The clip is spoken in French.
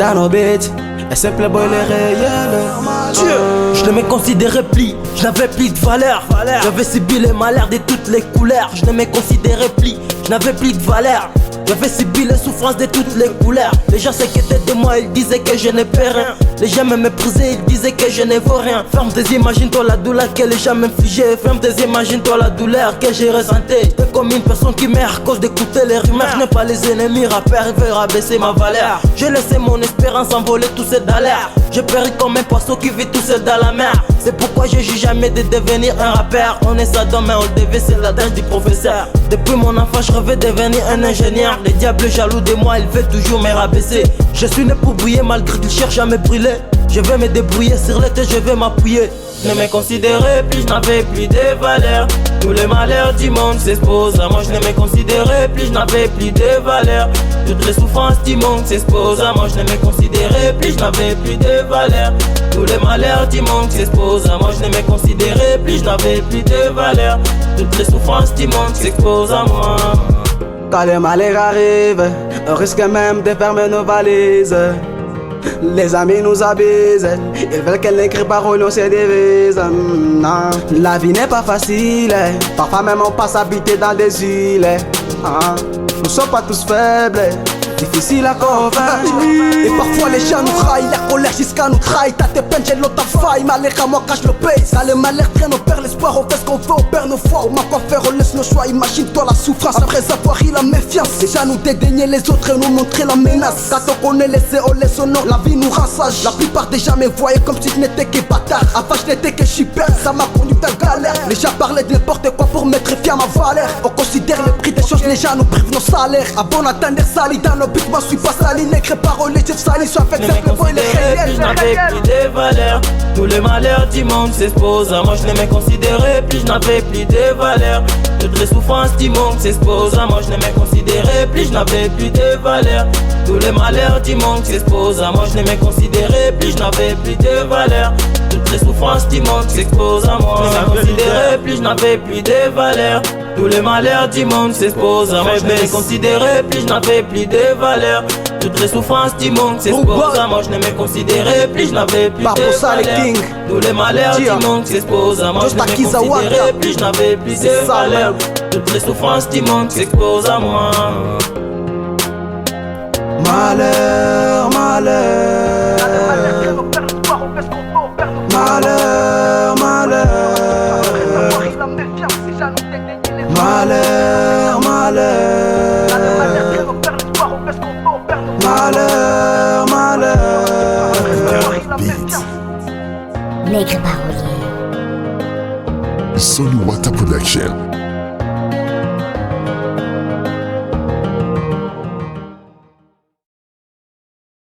dans nos beats. Et c'est Playboy les réels. Je ne me considérais plus, je n'avais plus de valeur. J'avais subi les malheurs de toutes les couleurs. Je ne me considérais plus, je n'avais plus de valeur. J'avais subi les souffrances de toutes les couleurs. Les gens s'inquiétaient de moi, ils disaient que je n'ai pas rien. Les gens me méprisaient, ils disaient que je ne vaux rien. Ferme tes yeux, imagine-toi la douleur que les gens m'infligeaient. Ferme tes yeux, imagine-toi la douleur que j'ai ressentie. J'étais comme une personne qui meurt à cause d'écouter les rumeurs. Je n'ai pas les ennemis rappeurs, ils veulent rabaisser ma valeur. J'ai laissé mon espérance envoler tous ces dollars. J'ai péri comme un poisson qui vit tout seul dans la mer. C'est pourquoi je juge jamais de devenir un rappeur. On est ça mais on le devait, c'est l'adresse du professeur. Depuis mon enfant, je rêvais devenir un ingénieur. Les diables jaloux de moi, ils veulent toujours me rabaisser. Je suis né pour briller malgré qu'ils cherchent à me brûler. Je vais me débrouiller sur les têtes, je vais m'appuyer. Je ne me considérais plus, je n'avais plus de valeur. Tous les malheurs du monde s'exposent à moi. Je ne me considérais plus, je n'avais plus de valeur. Toutes les souffrances du monde s'exposent à moi. Je ne me considérais plus, je n'avais plus de valeur. Tous les malheurs du monde s'exposent à moi. Je ne me considérais plus, je n'avais plus de valeur. Toutes les souffrances du monde s'exposent à moi. Quand le malheur arrive, on risque même de fermer nos valises. Les amis nous abusent, ils veulent qu'elle n'écrit parole, on se divise. Non. La vie n'est pas facile, parfois même on passe à habiter dans des îles. Nous sommes pas tous faibles, difficile à convaincre. Et parfois les gens nous trahissent, la colère jusqu'à nous trahir. T'as tes peines, j'ai l'autre faille, malheur à moi cache le pays. Ça le malheur traîne, on perd l'espoir, on fait ce qu'on veut, on perd nos foi. On m'a pas fait, on laisse nos choix, imagine-toi la souffrance. Après avoir eu la méfiance, déjà nous dédaigner les autres et nous montrer la menace. Quand on connaît laissé, on laisse au nom, la vie nous rend sage. La plupart des gens me voyaient comme si je n'étais que bâtard. Avant je n'étais que super, ça m'a conduit à galère. Les gens parlaient de n'importe quoi pour mettre fier à ma valeur. On considère le prix des choses, les gens nous privent nos salaires. À bon attendre sali dans nos buts, moi je suis pas sali. N'écris parole, les sali, soit avec ça le boy, les réels. Je n'avais plus de valeur. Tous les malheurs du monde s'exposent à moi. Je ne me considérais plus, je n'avais plus de valeur. Toutes les souffrances du monde s'exposent à moi. Je ne me considérais plus, je n'avais plus de valeur. Tous les malheurs du monde s'exposent à moi. Je ne me considérais plus, je n'avais plus de valeur. Toutes les souffrances du monde s'exposent à moi. Je ne me considérais plus, je n'avais plus de valeur. Tous les malheurs du monde s'exposent à moi. Je ne me considérais plus, je n'avais plus de valeur. Toutes les souffrances du monde s'exposent à moi. Je ne me considérais plus, je n'avais plus de valeur. Tous les malheurs du monde s'exposent à moi. Je ne me considérais plus, je n'avais plus de valeur. Toutes les souffrances du monde s'exposent à moi. Malheur, malheur. Malheur, malheur. Malheur, malheur. Malheur, malheur. Maigre parolier. Sonu Wata Production.